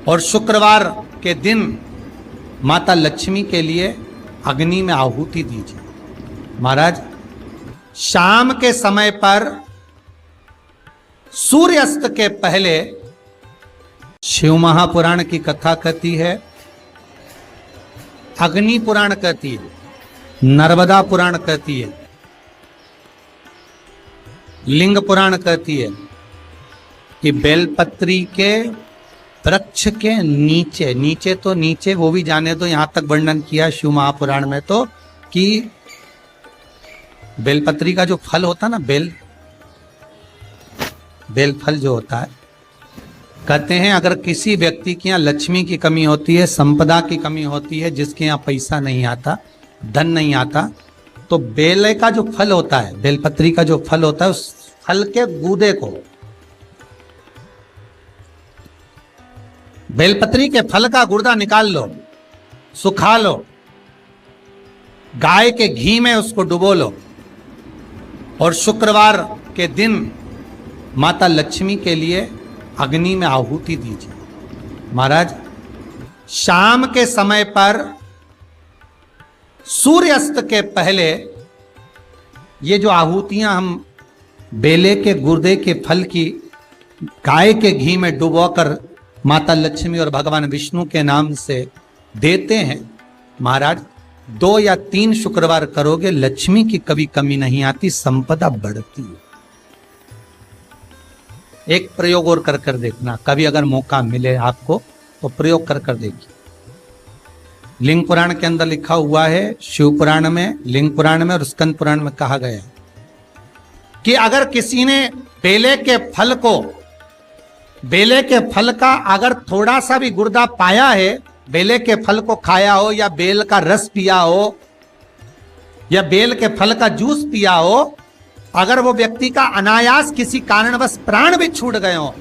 और शुक्रवार के दिन माता लक्ष्मी के लिए अग्नि में आहुति दीजिए। महाराज, शाम के समय पर सूर्यास्त के पहले शिव महापुराण की कथा कहती है, अग्नि पुराण कहती है, नर्मदा पुराण कहती है, लिंग पुराण कहती है कि बेलपत्री के वृक्ष के नीचे, नीचे तो नीचे वो भी जाने दो, यहां तक वर्णन किया शिव महापुराण में तो कि बेलपत्री का जो फल होता ना, बेल फल जो होता है, कहते हैं अगर किसी व्यक्ति के यहाँ लक्ष्मी की कमी होती है, संपदा की कमी होती है, जिसके यहाँ पैसा नहीं आता, धन नहीं आता, तो बेल का जो फल होता है, बेलपत्री का जो फल होता है, उस फल के गूदे को, बेलपत्री के फल का गुर्दा निकाल लो, सुखा लो, गाय के घी में उसको डुबो लो और शुक्रवार के दिन माता लक्ष्मी के लिए अग्नि में आहुति दीजिए। महाराज, शाम के समय पर सूर्यास्त के पहले ये जो आहुतियां हम बेले के गुर्दे के फल की गाय के घी में डुबोकर माता लक्ष्मी और भगवान विष्णु के नाम से देते हैं, महाराज 2 या 3 शुक्रवार करोगे, लक्ष्मी की कभी कमी नहीं आती, संपदा बढ़ती है। एक प्रयोग और कर कर देखना, कभी अगर मौका मिले आपको तो प्रयोग कर कर देखिए। लिंग पुराण के अंदर लिखा हुआ है, शिव पुराण में, लिंग पुराण में और स्कंद पुराण में कहा गया है कि अगर किसी ने बेले के फल को, बेले के फल का अगर थोड़ा सा भी गुर्दा पाया है, बेले के फल को खाया हो या बेल का रस पिया हो या बेल के फल का जूस पिया हो, अगर वो व्यक्ति का अनायास किसी कारणवश प्राण भी छूट गए हो,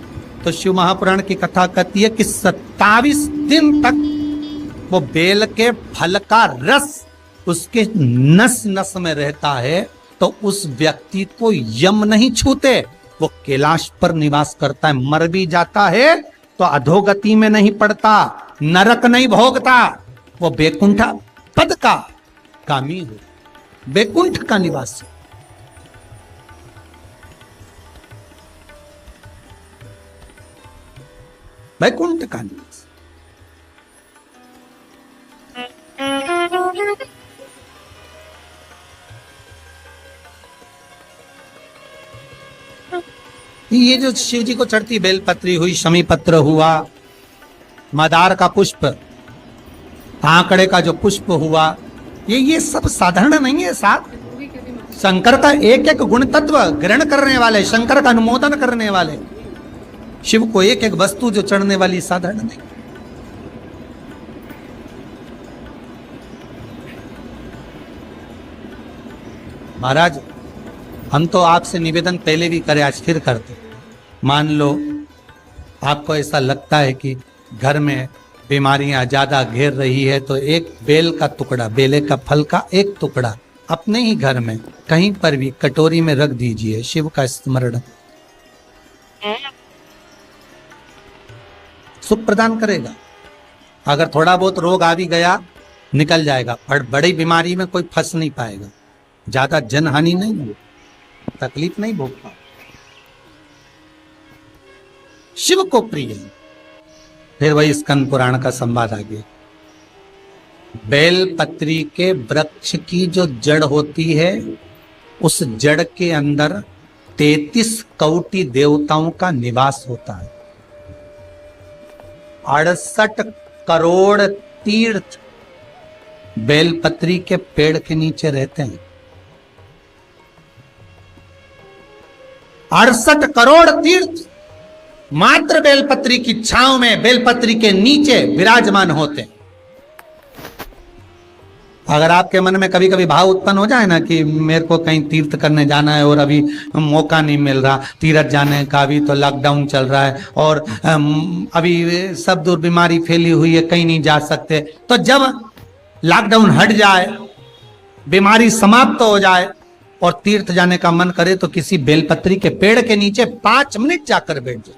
तो शिव महापुराण की कथा कहती है कि 27 दिन तक वो बेल के फल का रस उसके नस नस में रहता है, तो उस व्यक्ति को यम नहीं छूते, वो कैलाश पर निवास करता है। मर भी जाता है तो अधोगति में नहीं पड़ता, नरक नहीं भोगता, वो बैकुंठ पद का कामी हो, बैकुंठ का निवासी। बैकुंठ का निवास। ये जो शिव जी को चढ़ती बेलपत्री हुई, शमी पत्र हुआ, मदार का पुष्प, आंकड़े का जो पुष्प हुआ, ये सब साधारण नहीं है। साथ शंकर का एक एक गुण तत्व ग्रहण करने वाले, शंकर का अनुमोदन करने वाले, शिव को एक एक वस्तु जो चढ़ने वाली साधारण नहीं। महाराज, हम तो आपसे निवेदन पहले भी करे, आज फिर करते। मान लो आपको ऐसा लगता है कि घर में बीमारियां ज्यादा घेर रही है, तो एक बेल का टुकड़ा, बेले का फल का एक टुकड़ा अपने ही घर में कहीं पर भी कटोरी में रख दीजिए, शिव का स्मरण, सुख प्रदान करेगा। अगर थोड़ा बहुत रोग आ भी गया, निकल जाएगा, पर बड़ी बीमारी में कोई फंस नहीं पाएगा, ज्यादा जनहानि नहीं होगी, तकलीफ नहीं भोग पाए। शिव को प्रिय है। फिर वही स्कंद पुराण का संवाद आ गया। बेलपत्री के वृक्ष की जो जड़ होती है, उस जड़ के अंदर 33 कोटि देवताओं का निवास होता है। 68 करोड़ तीर्थ बेलपत्री के पेड़ के नीचे रहते हैं। 68 करोड़ तीर्थ मात्र बेलपत्री की छांव में, बेलपत्री के नीचे विराजमान होते हैं। अगर आपके मन में कभी कभी भाव उत्पन्न हो जाए ना कि मेरे को कहीं तीर्थ करने जाना है और अभी मौका नहीं मिल रहा, तीर्थ जाने का भी तो लॉकडाउन चल रहा है और अभी सब दूर बीमारी फैली हुई है, कहीं नहीं जा सकते, तो जब लॉकडाउन हट जाए, बीमारी समाप्त हो जाए और तीर्थ जाने का मन करे, तो किसी बेलपत्री के पेड़ के नीचे 5 मिनट जाकर बैठ जाए।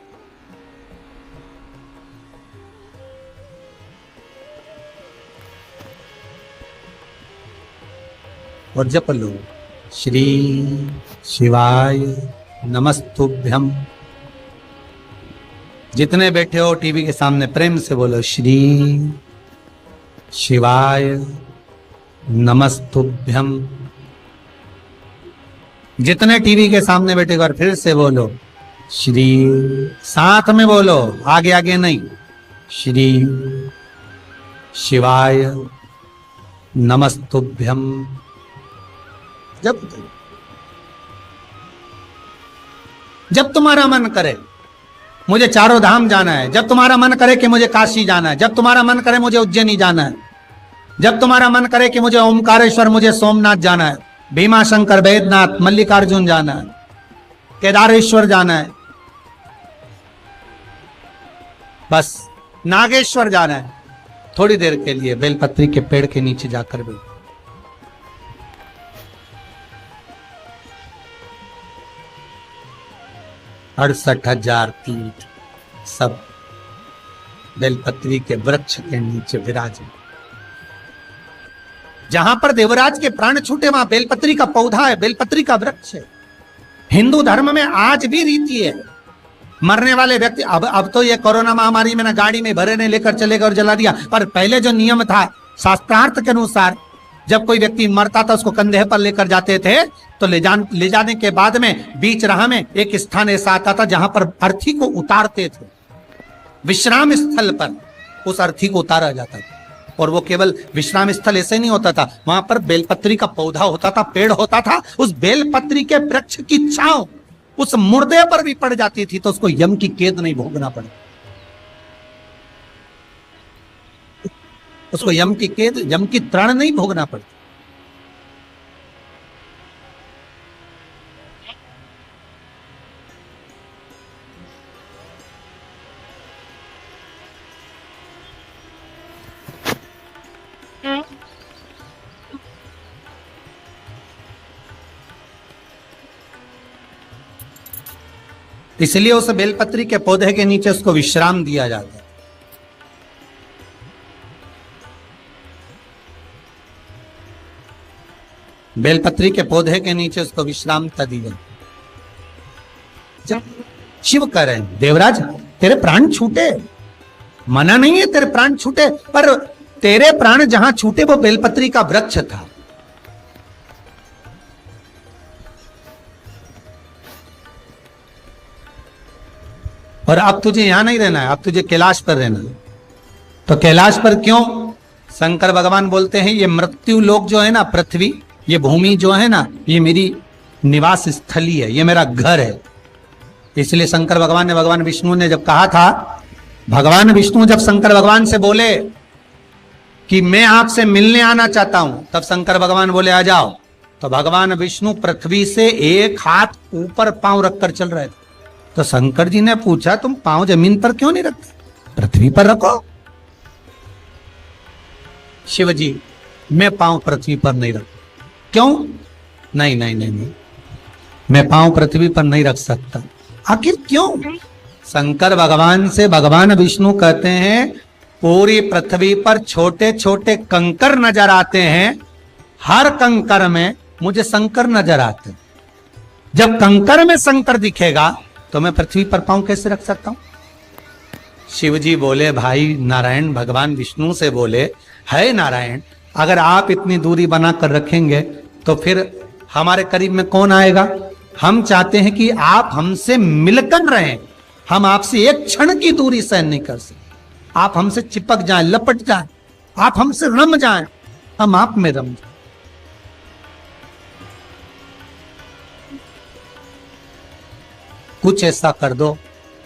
और जप लो, श्री शिवाय नमस्तुभ्यम। जितने बैठे हो टीवी के सामने प्रेम से बोलो, श्री शिवाय नमस्तुभ्यम। जितने टीवी के सामने बैठे एक बार फिर से बोलो, श्री, साथ में बोलो, आगे आगे नहीं, श्री शिवाय नमस्तुभ्यम। जब तुम्हारा मन करे मुझे चारों धाम जाना है, जब तुम्हारा मन करे कि मुझे काशी जाना है, जब तुम्हारा मन करे मुझे उज्जैनी जाना है, जब तुम्हारा मन करे कि मुझे ओमकारेश्वर, मुझे सोमनाथ जाना है, भीमा शंकर, बैद्यनाथ, मल्लिकार्जुन जाना है, केदारेश्वर जाना है, बस नागेश्वर जाना है, थोड़ी देर के लिए बेलपत्री के पेड़ के नीचे जाकर बैठो। 68,000 तीर्थ सब बेलपत्री के वृक्ष के नीचे विराजे। जहां पर देवराज के प्राण छूटे वहां बेलपत्री का पौधा है, बेलपत्री का वृक्ष है। हिंदू धर्म में आज भी रीति है, मरने वाले व्यक्ति, अब तो ये कोरोना महामारी में ना गाड़ी में भरे ने लेकर चले गए और जला दिया, पर पहले जो नियम था शास्त्रार्थ के अनुसार, जब कोई व्यक्ति मरता था उसको कंधे पर लेकर जाते थे, तो ले जाने के बाद में बीच राह में एक स्थान ऐसा आता था जहां पर अर्थी को उतारते थे, विश्राम स्थल पर उस अर्थी को उतारा जाता था। और वो केवल विश्राम स्थल ऐसे नहीं होता था, वहां पर बेलपत्री का पौधा होता था, पेड़ होता था, उस बेलपत्री के वृक्ष की छांव उस मुर्दे पर भी पड़ जाती थी तो उसको यम की कैद नहीं भोगना पड़े, उसको यम की कैद, यम की त्राण नहीं भोगना पड़ती। इसलिए उस बेलपत्री के पौधे के नीचे उसको विश्राम दिया जाता है। बेलपत्री के पौधे के नीचे उसको विश्रामता दी जाती। जब शिव कह रहे हैं, देवराज तेरे प्राण छूटे, मना नहीं है तेरे प्राण छूटे, पर तेरे प्राण जहां छूटे वो बेलपत्री का वृक्ष था। और अब तुझे यहां नहीं रहना है, अब तुझे कैलाश पर रहना है। तो कैलाश पर क्यों? शंकर भगवान बोलते हैं ये मृत्यु लोक जो है ना, पृथ्वी, ये भूमि जो है ना, ये मेरी निवास स्थली है, ये मेरा घर है। इसलिए शंकर भगवान ने, भगवान विष्णु ने जब कहा था, भगवान विष्णु जब शंकर भगवान से बोले कि मैं आपसे मिलने आना चाहता हूं, तब शंकर भगवान बोले आ जाओ। तो भगवान विष्णु पृथ्वी से एक हाथ ऊपर पांव रखकर चल रहे थे। तो शंकर जी ने पूछा तुम पांव जमीन पर क्यों नहीं रखते, पृथ्वी पर रखो। शिव जी मैं पांव पृथ्वी पर नहीं रख, क्यों? नहीं नहीं नहीं नहीं, मैं पांव पृथ्वी पर नहीं रख सकता। आखिर क्यों? शंकर भगवान से भगवान विष्णु कहते हैं पूरी पृथ्वी पर छोटे छोटे कंकर नजर आते हैं, हर कंकर में मुझे शंकर नजर आते हैं। जब कंकर में शंकर दिखेगा तो मैं पृथ्वी पर पांव कैसे रख सकता हूं? शिव जी बोले, भाई नारायण भगवान विष्णु से बोले, है नारायण अगर आप इतनी दूरी बनाकर रखेंगे तो फिर हमारे करीब में कौन आएगा? हम चाहते हैं कि आप हमसे मिलकर रहें, हम आपसे एक क्षण की दूरी सहन नहीं कर सकते। आप हमसे चिपक जाएं, लपट जाएं, आप हमसे रम जाएं, हम आप में रम जाएं। कुछ ऐसा कर दो,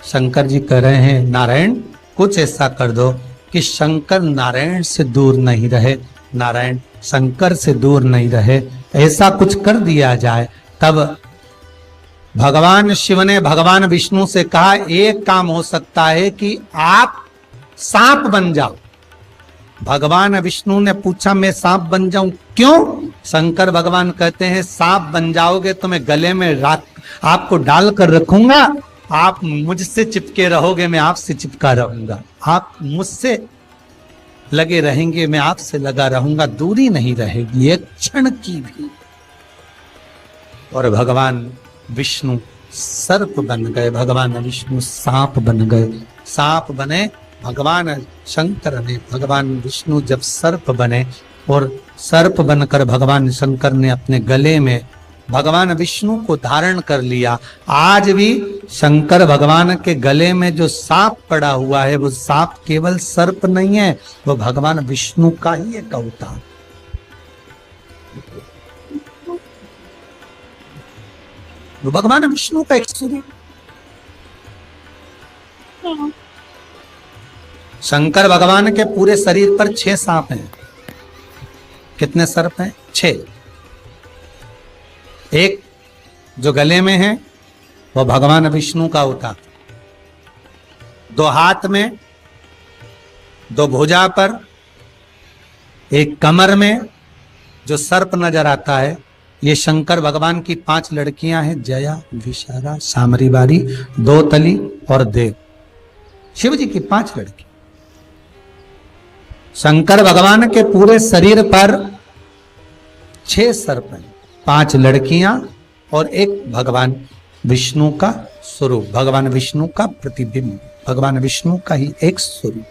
शंकर जी कह रहे हैं नारायण कुछ ऐसा कर दो कि शंकर नारायण से दूर नहीं रहे, नारायण शंकर से दूर नहीं रहे, ऐसा कुछ कर दिया जाए। तब भगवान शिव ने भगवान विष्णु से कहा एक काम हो सकता है कि आप सांप बन जाओ। भगवान विष्णु ने पूछा मैं सांप बन जाऊं क्यों? शंकर भगवान कहते हैं सांप बन जाओगे तो मैं गले में आपको डालकर रखूंगा, आप मुझसे चिपके रहोगे, मैं आपसे चिपका रहूंगा, आप मुझसे लगे रहेंगे, मैं आपसे लगा रहूंगा, दूरी नहीं रहेगी एक क्षण की भी। और भगवान विष्णु सर्प बन गए, भगवान विष्णु सांप बन गए। सांप बने भगवान शंकर ने, भगवान विष्णु जब सर्प बने और सर्प बनकर भगवान शंकर ने अपने गले में भगवान विष्णु को धारण कर लिया। आज भी शंकर भगवान के गले में जो सांप पड़ा हुआ है वो सांप केवल सर्प नहीं है, वो भगवान विष्णु का ही एक अवतार। वो भगवान विष्णु का एक स्वरूप। शंकर भगवान के पूरे शरीर पर 6 सांप हैं। कितने सर्प हैं? 6। एक जो गले में है वो भगवान विष्णु का होता, 2 हाथ में, 2 भुजा पर, एक कमर में जो सर्प नजर आता है, ये शंकर भगवान की 5 लड़कियां हैं, जया, विशारा, सामरी बारी, 2 तली और देव। शिव जी की 5 लड़की। शंकर भगवान के पूरे शरीर पर 6 सर्प हैं, 5 लड़कियां और एक भगवान विष्णु का स्वरूप, भगवान विष्णु का प्रतिबिंब, भगवान विष्णु का ही एक स्वरूप।